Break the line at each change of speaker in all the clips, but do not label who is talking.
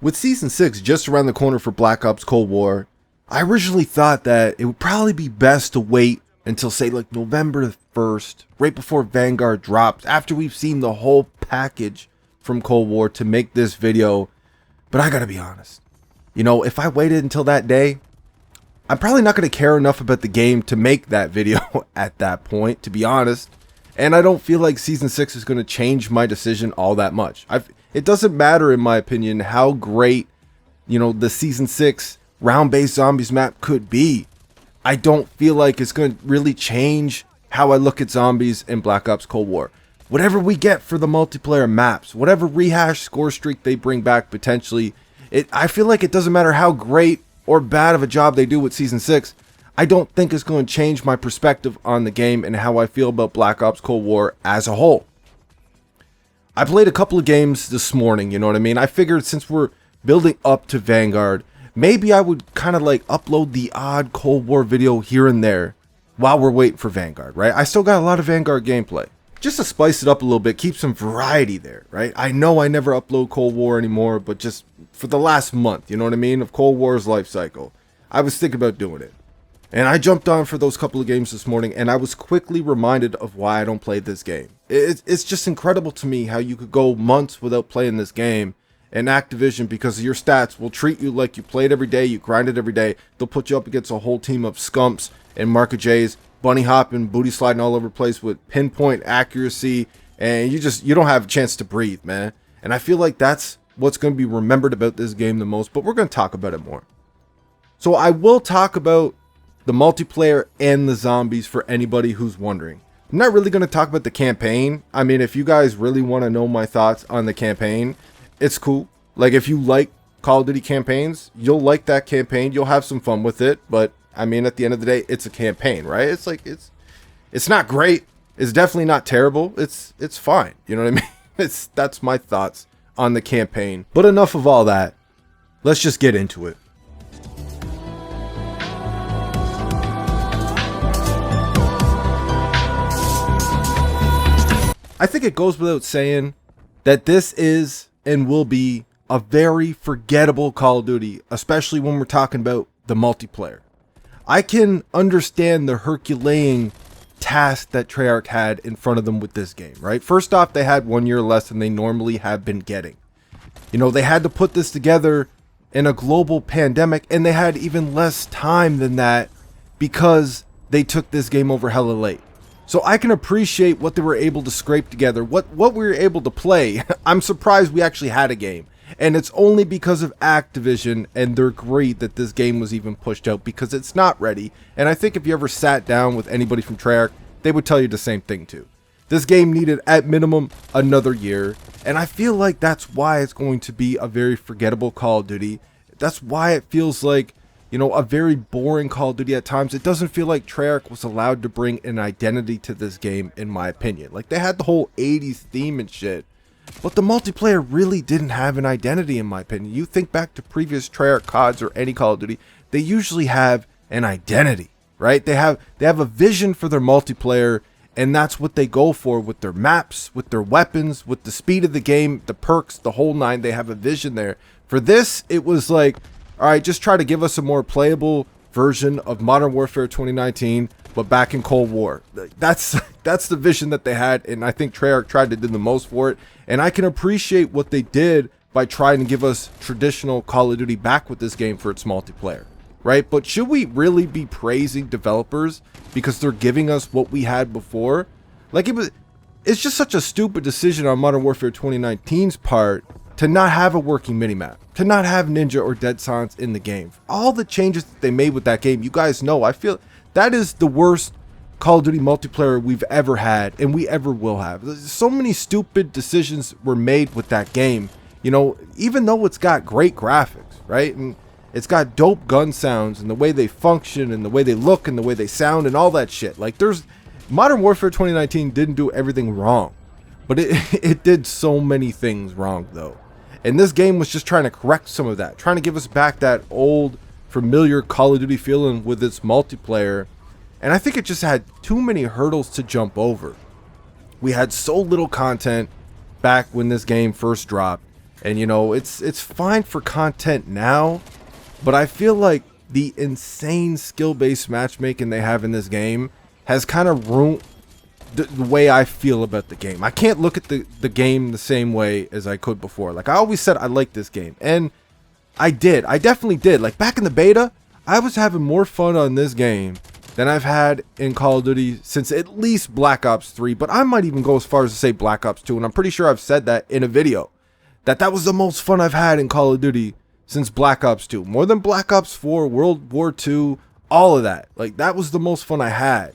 With Season 6 just around the corner for Black Ops Cold War, I originally thought that it would probably be best to wait until, say, like November 1st, right before Vanguard drops, after we've seen the whole package from Cold War to make this video. But I gotta be honest, if I waited until that day, I'm probably not going to care enough about the game to make that video at that point, to be honest. And I don't feel like Season 6 is going to change my decision all that much. It doesn't matter, in my opinion, how great, the Season 6 round-based zombies map could be. I don't feel like it's going to really change how I look at zombies in Black Ops Cold War. Whatever we get for the multiplayer maps, whatever rehash score streak they bring back potentially, I feel like it doesn't matter how great or bad of a job they do with Season 6, I don't think it's going to change my perspective on the game and how I feel about Black Ops Cold War as a whole. I played a couple of games this morning, you know what I mean? I figured since we're building up to Vanguard, maybe I would kind of like upload the odd Cold War video here and there while we're waiting for Vanguard, right? I still got a lot of Vanguard gameplay. Just to spice it up a little bit, keep some variety there, right? I know I never upload Cold War anymore, but just for the last month, you know what I mean, of Cold War's life cycle, I was thinking about doing it. And I jumped on for those couple of games this morning, and I was quickly reminded of why I don't play this game. It's just incredible to me how you could go months without playing this game, and Activision, because of your stats, will treat you like you played every day, you grinded every day. They'll put you up against a whole team of scumps and Marc J's, bunny hopping, booty sliding all over the place with pinpoint accuracy, and you don't have a chance to breathe, man. And I feel like that's what's going to be remembered about this game the most, but we're going to talk about it more. So I will talk about the multiplayer and the zombies for anybody who's wondering. I'm not really going to talk about the campaign. I mean, if you guys really want to know my thoughts on the campaign, it's cool. Like, if you like Call of Duty campaigns, you'll like that campaign. You'll have some fun with it, but I mean, at the end of the day, it's a campaign, right? It's like, it's not great. It's definitely not terrible. It's fine. You know what I mean? That's my thoughts on the campaign. But enough of all that. Let's just get into it. I think it goes without saying that this is and will be a very forgettable Call of Duty, especially when we're talking about the multiplayer. I can understand the Herculean task that Treyarch had in front of them with this game, right? First off, they had 1 year less than they normally have been getting. They had to put this together in a global pandemic, and they had even less time than that because they took this game over hella late. So I can appreciate what they were able to scrape together, what we were able to play. I'm surprised we actually had a game. And it's only because of Activision and their greed that this game was even pushed out, because it's not ready. And I think if you ever sat down with anybody from Treyarch, they would tell you the same thing too. This game needed at minimum another year. And I feel like that's why it's going to be a very forgettable Call of Duty. That's why it feels like, a very boring Call of Duty at times. It doesn't feel like Treyarch was allowed to bring an identity to this game, in my opinion. Like, they had the whole 80s theme and shit, but the multiplayer really didn't have an identity, in my opinion. You think back to previous Treyarch CODs or any Call of Duty, they usually have an identity, right? They have a vision for their multiplayer, and that's what they go for with their maps, with their weapons, with the speed of the game, the perks, the whole nine. They have a vision there. For this, it was like, all right, just try to give us a more playable version of Modern Warfare 2019, but back in Cold War. That's the vision that they had, and I think Treyarch tried to do the most for it. And I can appreciate what they did by trying to give us traditional Call of Duty back with this game for its multiplayer, right? But should we really be praising developers because they're giving us what we had before? Like, it's just such a stupid decision on Modern Warfare 2019's part to not have a working minimap, to not have Ninja or Dead Silence in the game. All the changes that they made with that game, you guys know, I feel that is the worst Call of Duty multiplayer we've ever had, and we ever will have. So many stupid decisions were made with that game, even though it's got great graphics, right? And it's got dope gun sounds, and the way they function, and the way they look, and the way they sound, and all that shit. Like, Modern Warfare 2019 didn't do everything wrong, but it did so many things wrong, though. And this game was just trying to correct some of that, trying to give us back that old, familiar Call of Duty feeling with its multiplayer. And I think it just had too many hurdles to jump over. We had so little content back when this game first dropped. And you know, it's fine for content now, but I feel like the insane skill-based matchmaking they have in this game has kind of ruined the way I feel about the game. I can't look at the game the same way as I could before. Like, I always said I liked this game, and I did. I definitely did. Like, back in the beta, I was having more fun on this game than I've had in Call of Duty since at least Black Ops 3, but I might even go as far as to say Black Ops 2, and I'm pretty sure I've said that in a video, that was the most fun I've had in Call of Duty since Black Ops 2. More than Black Ops 4, World War 2, all of that. Like, that was the most fun I had.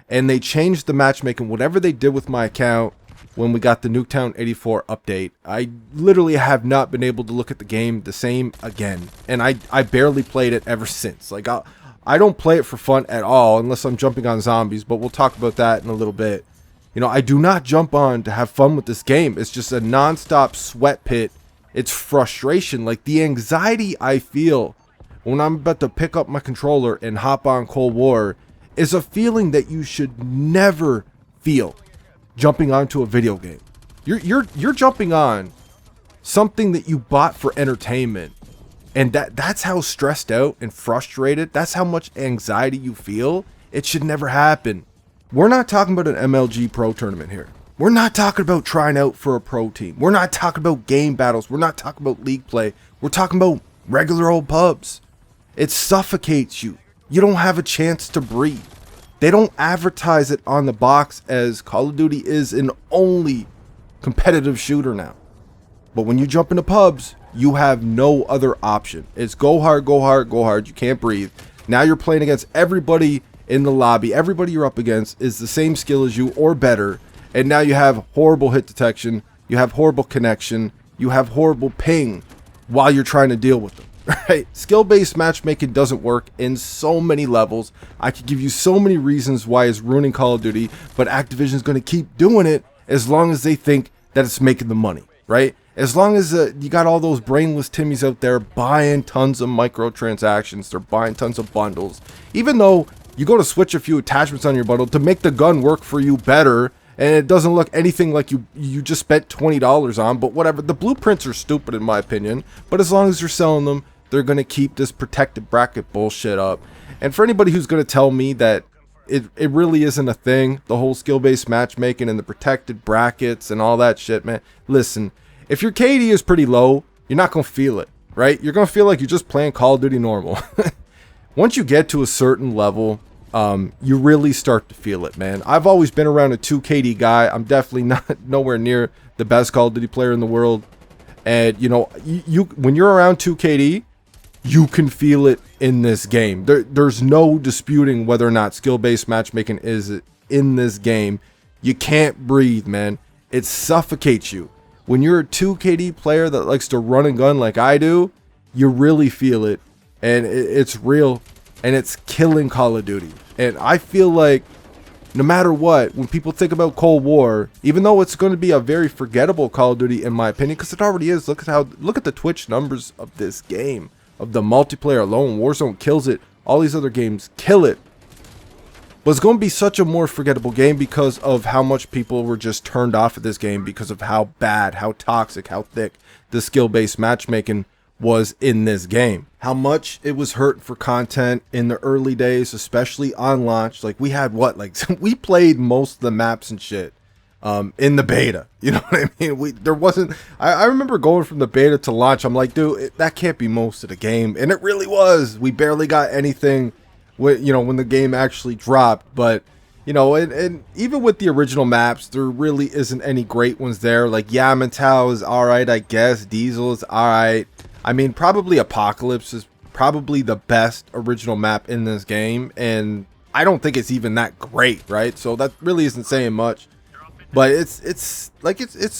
And they changed the matchmaking, whatever they did with my account when we got the Nuketown 84 update. I literally have not been able to look at the game the same again. And I barely played it ever since. Like, I don't play it for fun at all unless I'm jumping on zombies, but we'll talk about that in a little bit. You know, I do not jump on to have fun with this game. It's just a non-stop sweat pit. It's frustration. Like, the anxiety I feel when I'm about to pick up my controller and hop on Cold War is a feeling that you should never feel jumping onto a video game. You're jumping on something that you bought for entertainment, and that's how stressed out and frustrated, that's how much anxiety you feel. It should never happen. We're not talking about an MLG Pro tournament here. We're not talking about trying out for a pro team. We're not talking about game battles. We're not talking about league play. We're talking about regular old pubs. It suffocates you. You don't have a chance to breathe. They don't advertise it on the box as Call of Duty is an only competitive shooter now. But when you jump into pubs, you have no other option. It's go hard, go hard, go hard. You can't breathe. Now you're playing against everybody in the lobby. Everybody you're up against is the same skill as you or better. And now you have horrible hit detection. You have horrible connection. You have horrible ping while you're trying to deal with them. Right? Skill-based matchmaking doesn't work in so many levels. I could give you so many reasons why it's ruining Call of Duty, but Activision's going to keep doing it as long as they think that it's making the money, right? As long as you got all those brainless Timmies out there buying tons of microtransactions, they're buying tons of bundles. Even though you go to switch a few attachments on your bundle to make the gun work for you better, and it doesn't look anything like you just spent $20 on, but whatever. The blueprints are stupid in my opinion, but as long as you're selling them, they're going to keep this protected bracket bullshit up. And for anybody who's going to tell me that it really isn't a thing, the whole skill-based matchmaking and the protected brackets and all that shit, man, listen, if your KD is pretty low, you're not going to feel it, right? You're going to feel like you're just playing Call of Duty normal. Once you get to a certain level, you really start to feel it, man. I've always been around a 2 KD guy. I'm definitely nowhere near the best Call of Duty player in the world. And, you know, when you're around 2 KD, you can feel it in this game. There's no disputing whether or not skill-based matchmaking is in this game. You can't breathe, man. It suffocates you. When you're a 2 KD player that likes to run and gun like I do, you really feel it. And it's real. And it's killing Call of Duty. And I feel like no matter what, when people think about Cold War, even though it's going to be a very forgettable Call of Duty in my opinion, because it already is. Look at the Twitch numbers of this game. Of the multiplayer alone, Warzone kills it. All these other games kill it. But it's going to be such a more forgettable game because of how much people were just turned off of this game because of how bad, how toxic, how thick the skill-based matchmaking was in this game. How much it was hurt for content in the early days, especially on launch. Like, we had we played most of the maps and shit in the beta. You know what I mean? I remember going from the beta to launch. I'm like, dude, that can't be most of the game. And it really was. We barely got anything when the game actually dropped. But, you know, and even with the original maps, there really isn't any great ones there. Like, Yamantau is alright, I guess. Diesel is alright. I mean, probably Apocalypse is probably the best original map in this game. And I don't think it's even that great, right? So that really isn't saying much. But it's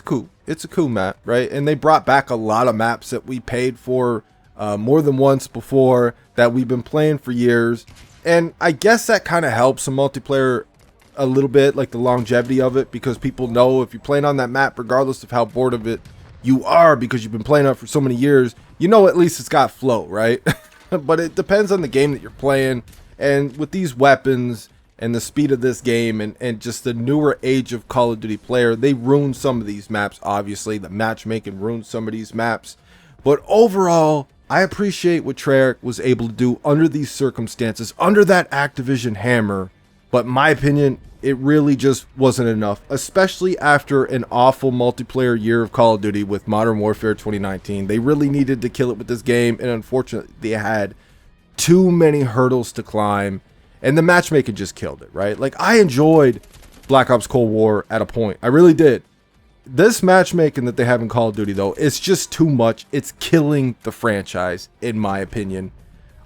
cool. It's a cool map, right? And they brought back a lot of maps that we paid for more than once before, that we've been playing for years. And I guess that kind of helps some multiplayer a little bit, like the longevity of it, because people know if you're playing on that map, regardless of how bored of it you are, because you've been playing it for so many years, you know at least it's got flow, right? But it depends on the game that you're playing. And with these weapons and the speed of this game and just the newer age of Call of Duty player, they ruined some of these maps. Obviously, the matchmaking ruined some of these maps. But overall, I appreciate what Treyarch was able to do under these circumstances, under that Activision hammer. But in my opinion, it really just wasn't enough, especially after an awful multiplayer year of Call of Duty with Modern Warfare 2019. They really needed to kill it with this game, and unfortunately, they had too many hurdles to climb, and the matchmaking just killed it, right? Like, I enjoyed Black Ops Cold War at a point. I really did. This matchmaking that they have in Call of Duty, though, it's just too much. It's killing the franchise, in my opinion.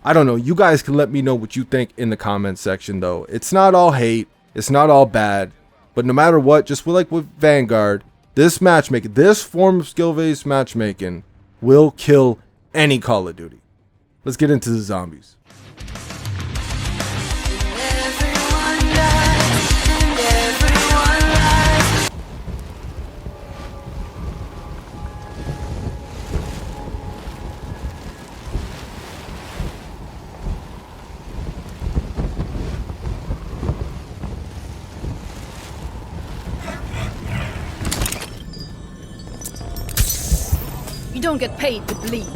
I don't know. You guys can let me know what you think in the comments section, though. It's not all hate. It's not all bad. But no matter what, just like with Vanguard, this matchmaking, this form of skill-based matchmaking will kill any Call of Duty. Let's get into the zombies.
You don't get paid to bleed.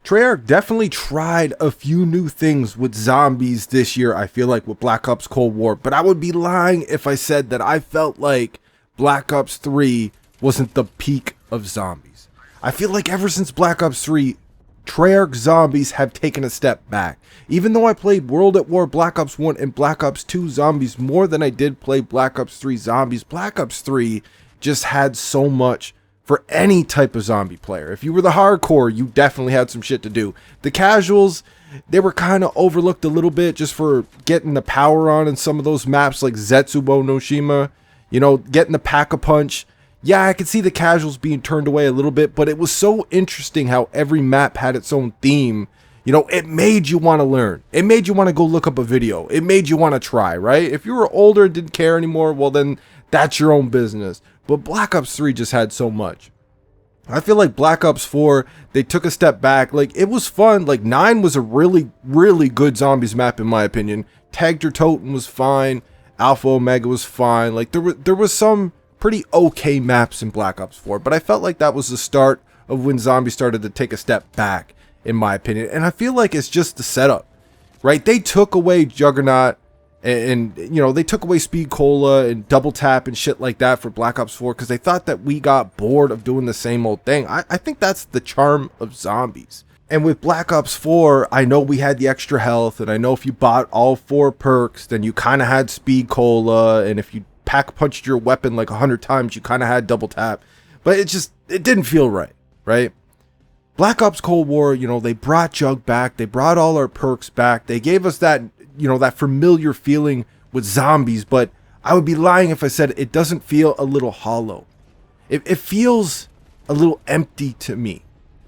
Treyarch definitely tried a few new things with zombies this year, I feel like, with Black Ops Cold War, but I would be lying if I said that I felt like Black Ops 3 wasn't the peak of zombies. I feel like ever since Black Ops 3, Treyarch zombies have taken a step back. Even though I played World at War, Black Ops 1, and Black Ops 2 zombies more than I did play Black Ops 3 zombies, Black Ops 3 just had so much for any type of zombie player. If you were the hardcore, you definitely had some shit to do. The casuals, they were kind of overlooked a little bit just for getting the power on in some of those maps like Zetsubo no Shima, you know, getting the pack-a-punch. Yeah, I could see the casuals being turned away a little bit, but it was so interesting how every map had its own theme. You know, it made you want to learn. It made you want to go look up a video. It made you want to try, right? If you were older and didn't care anymore, well then that's your own business. But Black Ops 3 just had so much. I feel like Black Ops 4, they took a step back. Like, it was fun. Like, 9 was a really, really good zombies map, in my opinion. Tagter Toten was fine. Alpha Omega was fine. Like, there was some pretty okay maps in Black Ops 4. But I felt like that was the start of when zombies started to take a step back, in my opinion. And I feel like it's just the setup, right? They took away Juggernaut. And you know, they took away Speed Cola and Double Tap and shit like that for Black Ops 4 because they thought that we got bored of doing the same old thing. I think that's the charm of zombies. And with Black Ops 4, I know we had the extra health, and I know if you bought all 4 perks, then you kind of had Speed Cola, and if you pack-punched your weapon like 100 times, you kind of had Double Tap. But it didn't feel right, right? Black Ops Cold War, you know, they brought Jug back, they brought all our perks back, they gave us that, you know, that familiar feeling with zombies, but I would be lying if I said it doesn't feel a little hollow. It feels a little empty to me,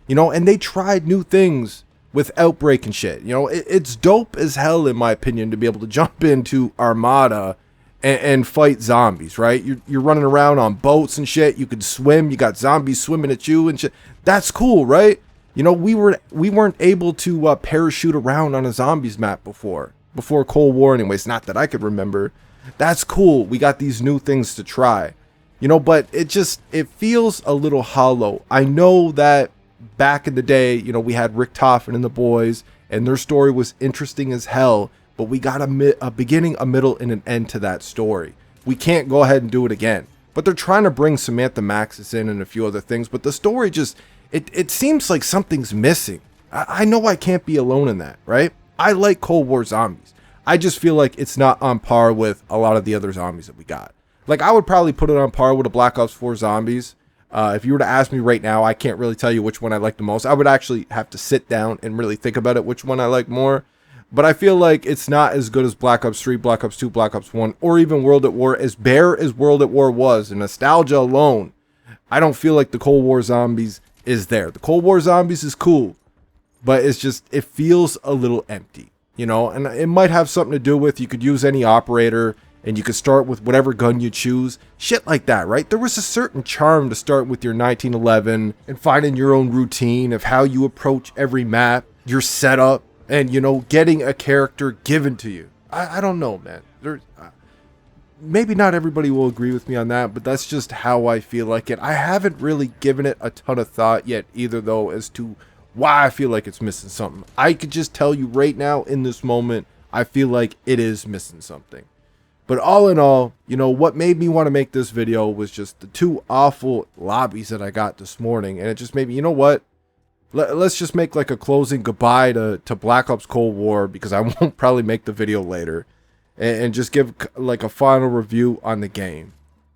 you know, and they tried new things with Outbreak and shit. You know, it's dope as hell, in my opinion, to be able to jump into Armada and fight zombies, right? You're running around on boats and shit, you could swim, you got zombies swimming at you and shit. That's cool, right? You know, we weren't able to parachute around on a zombies map before Cold War anyways, not that I could remember. That's cool. We got these new things to try. You know, but it feels a little hollow. I know that back in the day, you know, we had Rick Toffin and the boys, and their story was interesting as hell, but we got a beginning, a middle, and an end to that story. We can't go ahead and do it again. But they're trying to bring Samantha Maxis in and a few other things, but the story just, it seems like something's missing. I know I can't be alone in that, right? I like Cold War zombies. I just feel like it's not on par with a lot of the other zombies that we got. Like, I would probably put it on par with a Black Ops 4 zombies. If you were to ask me right now, I can't really tell you which one I like the most. I would actually have to sit down and really think about it, which one I like more. But I feel like it's not as good as Black Ops 3, Black Ops 2, Black Ops 1, or even World at War. As bare as World at War was, and nostalgia alone, I don't feel like the Cold War zombies is there. The Cold War zombies is cool, but it's just, it feels a little empty, you know? And it might have something to do with, you could use any operator, and you could start with whatever gun you choose. Shit like that, right? There was a certain charm to start with your 1911 and finding your own routine of how you approach every map, your setup, and, you know, getting a character given to you. I don't know, man. Maybe not everybody will agree with me on that, but that's just how I feel like it. I haven't really given it a ton of thought yet either, though, as to why I feel like it's missing something. I could just tell you right now in this moment, I feel like it is missing something. But all in all, you know, what made me want to make this video was just the 2 awful lobbies that I got this morning. And it just made me, you know what? Let's just make like a closing goodbye to Black Ops Cold War, because I won't probably make the video later. And just give like a final review on the game.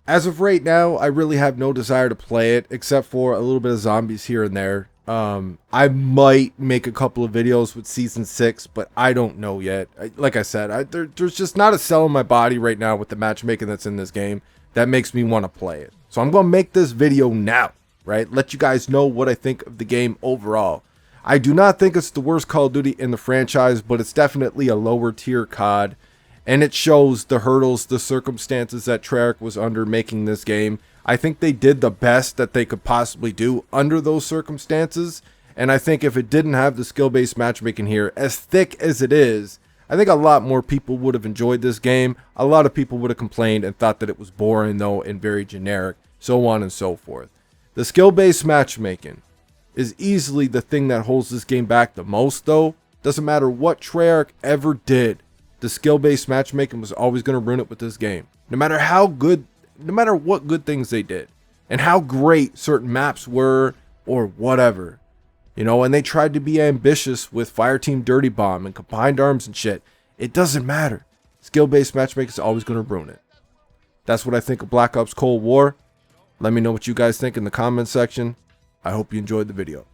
As of right now, I really have no desire to play it, except for a little bit of zombies here and there. I might make a couple of videos with Season 6, but I don't know yet. Like I said, there's just not a cell in my body right now with the matchmaking that's in this game that makes me want to play it. So I'm going to make this video now, right? Let you guys know what I think of the game overall. I do not think it's the worst Call of Duty in the franchise, but it's definitely a lower tier COD. And it shows the hurdles, the circumstances that Treyarch was under making this game. I think they did the best that they could possibly do under those circumstances. And I think if it didn't have the skill-based matchmaking here, as thick as it is, I think a lot more people would have enjoyed this game. A lot of people would have complained and thought that it was boring, though, and very generic, so on and so forth. The skill-based matchmaking is easily the thing that holds this game back the most, though. Doesn't matter what Treyarch ever did. The skill-based matchmaking was always going to ruin it with this game. No matter what good things they did, and how great certain maps were, or whatever. You know, and they tried to be ambitious with Fireteam Dirty Bomb and Combined Arms and shit. It doesn't matter. Skill-based matchmaking is always going to ruin it. That's what I think of Black Ops Cold War. Let me know what you guys think in the comment section. I hope you enjoyed the video.